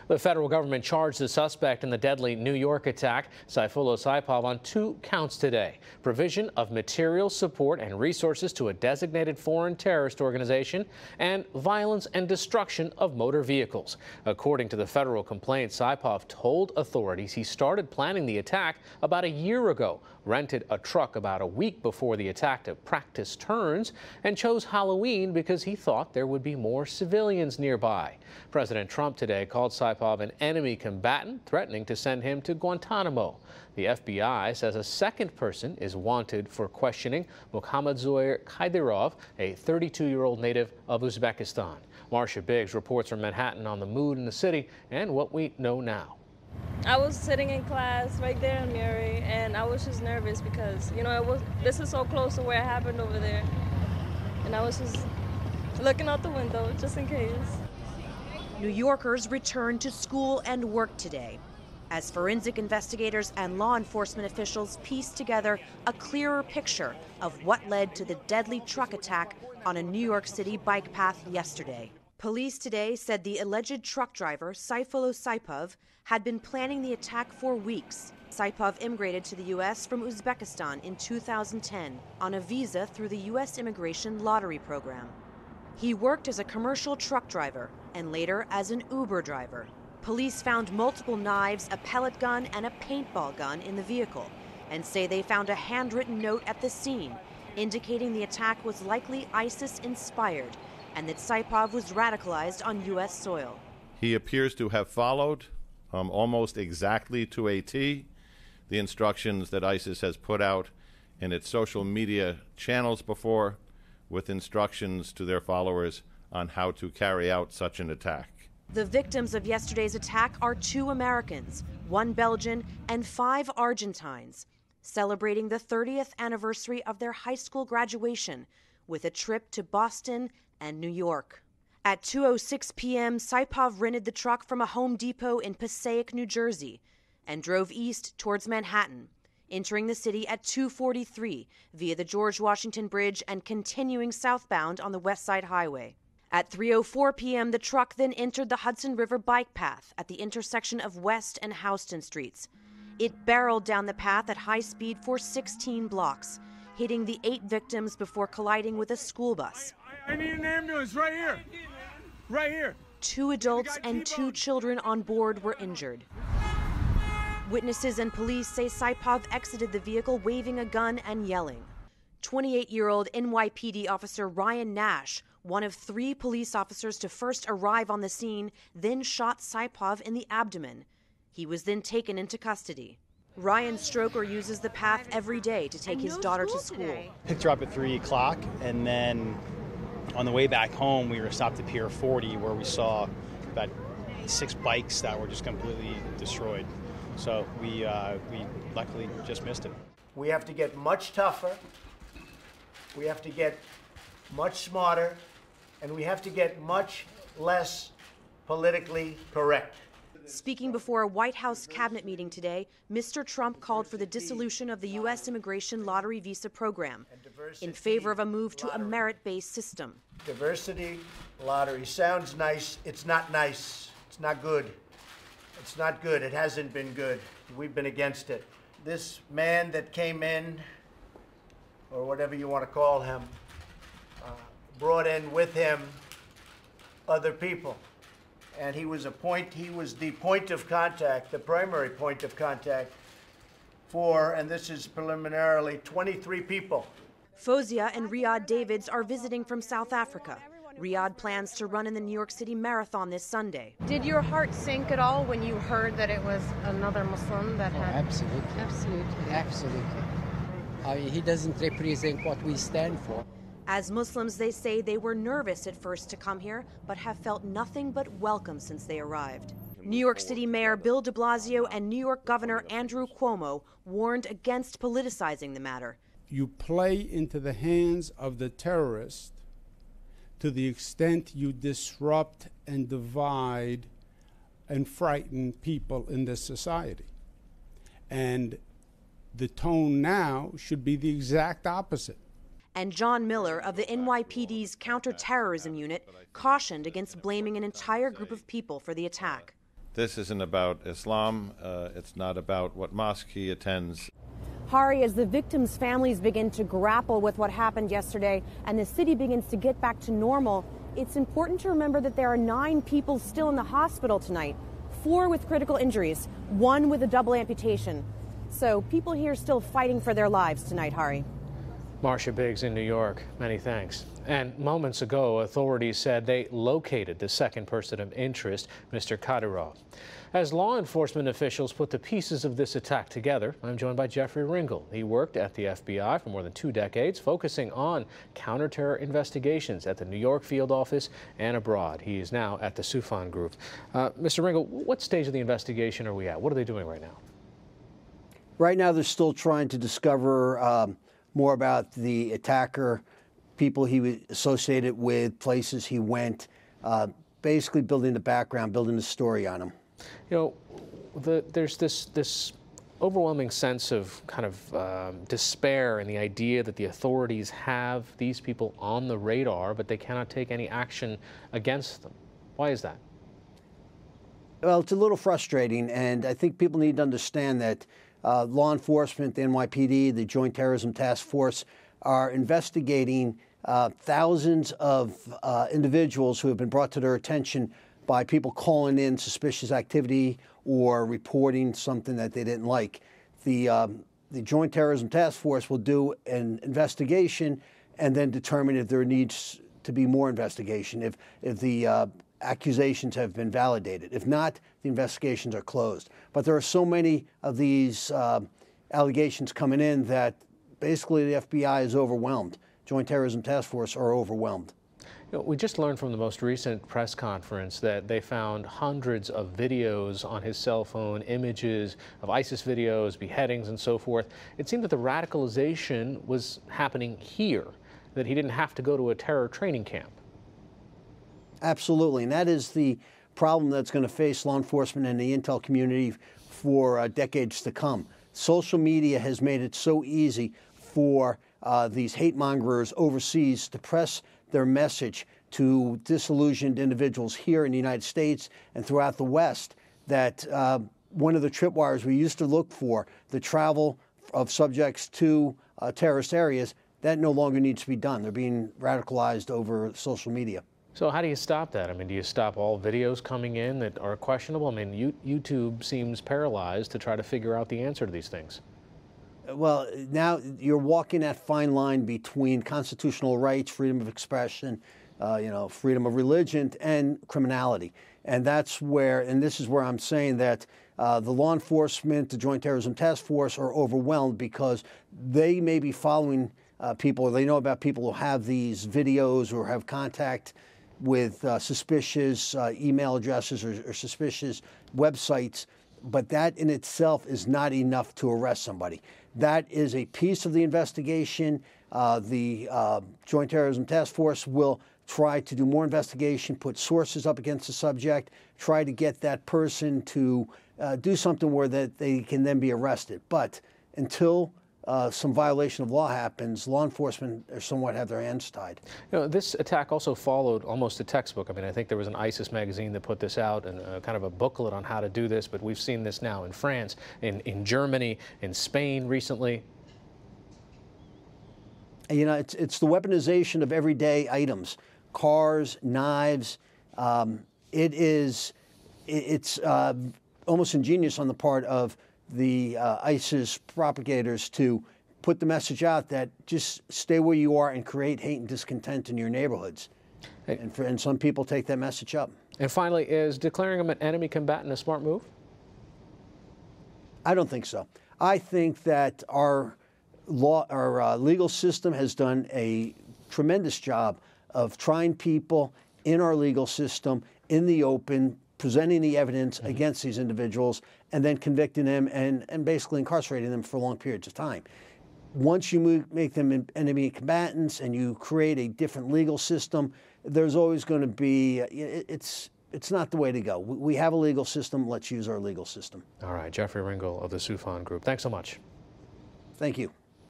The federal government charged the suspect in the deadly New York attack, Sayfullo Saipov, on 2 counts today: provision of material support and resources to a designated foreign terrorist organization, and violence and destruction of motor vehicles. According to the federal complaint, Saipov told authorities he started planning the attack about a year ago, rented a truck about a week before the attack to practice turns, and chose Halloween because he thought there would be more civilians nearby. President Trump today called Saipov an enemy combatant, threatening to send him to Guantanamo. The FBI says a second person is wanted for questioning Mohammad Zohar Khaydarov, a 32-year-old native of Uzbekistan. Marcia Biggs reports from Manhattan on the mood in the city and what we know now. I was sitting in class right there in Murray, and I was just nervous because, this is so close to where it happened over there. And I was just looking out the window just in case. New Yorkers returned to school and work today as forensic investigators and law enforcement officials pieced together a clearer picture of what led to the deadly truck attack on a New York City bike path yesterday. Police today said the alleged truck driver, Sayfullo Saipov, had been planning the attack for weeks. Saipov immigrated to the U.S. from Uzbekistan in 2010 on a visa through the U.S. immigration lottery program. He worked as a commercial truck driver and later as an Uber driver. Police found multiple knives, a pellet gun, and a paintball gun in the vehicle, and say they found a handwritten note at the scene indicating the attack was likely ISIS-inspired and that Saipov was radicalized on U.S. soil. He appears to have followed almost exactly to a T the instructions that ISIS has put out in its social media channels before, with instructions to their followers on how to carry out such an attack. The victims of yesterday's attack are 2 Americans, 1 Belgian, and 5 Argentines, celebrating the 30th anniversary of their high school graduation with a trip to Boston and New York. At 2:06 p.m., Saipov rented the truck from a Home Depot in Passaic, New Jersey, and drove east towards Manhattan, entering the city at 2:43 via the George Washington Bridge and continuing southbound on the West Side Highway. At 3:04 p.m., the truck then entered the Hudson River bike path at the intersection of West and Houston Streets. It barreled down the path at high speed for 16 blocks, hitting the 8 victims before colliding with a school bus. I need an ambulance right here. Right here. 2 adults and 2 children on board were injured. Witnesses and police say Saipov exited the vehicle waving a gun and yelling. 28-year-old NYPD officer Ryan Nash, one of 3 police officers to first arrive on the scene, then shot Saipov in the abdomen. He was then taken into custody. Ryan Stroker uses the path every day to take his daughter to school. Picked her up at 3 o'clock, and then on the way back home, we were stopped at Pier 40, where we saw about 6 bikes that were just completely destroyed. So we luckily just missed it. We have to get much tougher. We have to get much smarter, and we have to get much less politically correct. Speaking before a White House cabinet meeting today, Mr. Trump called for the dissolution of the U.S. immigration lottery visa program in favor of a move to a merit-based system. Diversity lottery sounds nice. It's not nice. It's not good. It's not good. It hasn't been good. We've been against it. This man that came in, or whatever you want to call him, brought in with him other people. And he was the point of contact, the primary point of contact for, and this is preliminarily, 23 people. Fozia and Riyadh Davids are visiting from South Africa. Riyadh plans to run in the New York City Marathon this Sunday. Did your heart sink at all when you heard that it was another Muslim that had? Absolutely. Absolutely. Absolutely. He doesn't represent what we stand for. As Muslims, they say they were nervous at first to come here, but have felt nothing but welcome since they arrived. New York City Mayor Bill de Blasio and New York Governor Andrew Cuomo warned against politicizing the matter. You play into the hands of the terrorist to the extent you disrupt and divide and frighten people in this society. And the tone now should be the exact opposite. And John Miller of the NYPD's counterterrorism unit cautioned against blaming an entire group of people for the attack. This isn't about Islam. It's not about what mosque he attends. Hari, as the victims' families begin to grapple with what happened yesterday and the city begins to get back to normal, it's important to remember that there are 9 people still in the hospital tonight, 4 with critical injuries, 1 with a double amputation. So people here still fighting for their lives tonight, Hari. Marcia Biggs in New York, many thanks. And moments ago, authorities said they located the second person of interest, Mr. Kadyrov. As law enforcement officials put the pieces of this attack together, I'm joined by Jeffrey Ringel. He worked at the FBI for more than 2 decades, focusing on counterterror investigations at the New York field office and abroad. He is now at the Soufan Group. Mr. Ringel, what stage of the investigation are we at? What are they doing right now? Right now, they're still trying to discover more about the attacker, people he was associated with, places he went, basically building the background, building the story on him. You know, there's this overwhelming sense of kind of despair in the idea that the authorities have these people on the radar, but they cannot take any action against them. Why is that? Well, it's a little frustrating, and I think people need to understand that law enforcement, the NYPD, the Joint Terrorism Task Force, are investigating thousands of individuals who have been brought to their attention by people calling in suspicious activity or reporting something that they didn't like. The Joint Terrorism Task Force will do an investigation and then determine if there needs to be more investigation, if the accusations have been validated. If not, the investigations are closed. But there are so many of these allegations coming in that basically the FBI is overwhelmed. Joint Terrorism Task Force are overwhelmed. You know, we just learned from the most recent press conference that they found hundreds of videos on his cell phone, images of ISIS videos, beheadings, and so forth. It seemed that the radicalization was happening here, that he didn't have to go to a terror training camp. Absolutely, and that is the problem that's going to face law enforcement and the intel community for decades to come. Social media has made it so easy for these hate mongers overseas to press their message to disillusioned individuals here in the United States and throughout the West that one of the tripwires we used to look for, the travel of subjects to terrorist areas, that no longer needs to be done. They're being radicalized over social media. So how do you stop that? I mean, do you stop all videos coming in that are questionable? I mean, YouTube seems paralyzed to try to figure out the answer to these things. Well, now you're walking that fine line between constitutional rights, freedom of expression, freedom of religion, and criminality. And that's where, and this is where I'm saying that the law enforcement, the Joint Terrorism Task Force are overwhelmed because they may be following people, or they know about people who have these videos or have contact with suspicious email addresses or suspicious websites, but that in itself is not enough to arrest somebody. That is a piece of the investigation. The Joint Terrorism Task Force will try to do more investigation, put sources up against the subject, try to get that person to do something where that they can then be arrested. But until some violation of law happens, law enforcement somewhat have their hands tied. You know, this attack also followed almost a textbook. I mean, I think there was an ISIS magazine that put this out and kind of a booklet on how to do this, but we've seen this now in France, in Germany, in Spain recently. You know, it's the weaponization of everyday items, cars, knives. It's almost ingenious on the part of the ISIS propagators to put the message out that just stay where you are and create hate and discontent in your neighborhoods. And some people take that message up. And finally, is declaring him an enemy combatant a smart move? I don't think so. I think that our legal system has done a tremendous job of trying people in our legal system in the open, presenting the evidence against these individuals, and then convicting them and basically incarcerating them for long periods of time. Once you make them enemy combatants and you create a different legal system, there's always going to be, it's not the way to go. We have a legal system. Let's use our legal system. All right, Jeffrey Ringel of the Soufan Group. Thanks so much. Thank you.